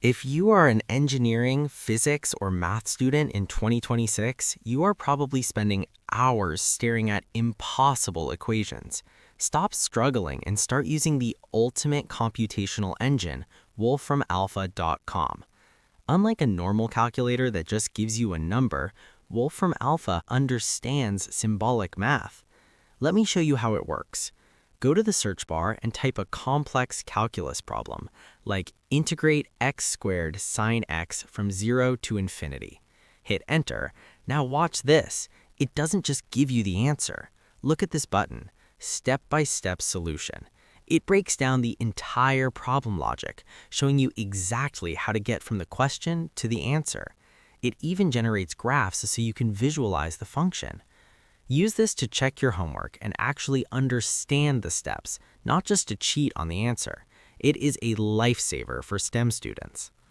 If you are an engineering, physics, or math student in 2026, you are probably spending hours staring at impossible equations. Stop struggling and start using the ultimate computational engine, Wolframalpha.com. Unlike a normal calculator that just gives you a number, Wolframalpha understands symbolic math. Let me show you how it works. Go to the search bar and type a complex calculus problem, like integrate x squared sine x from 0 to infinity. Hit enter. Now watch this. It doesn't just give you the answer. Look at this button, step-by-step solution. It breaks down the entire problem logic, showing you exactly how to get from the question to the answer. It even generates graphs so you can visualize the function. Use this to check your homework and actually understand the steps, not just to cheat on the answer. It is a lifesaver for STEM students.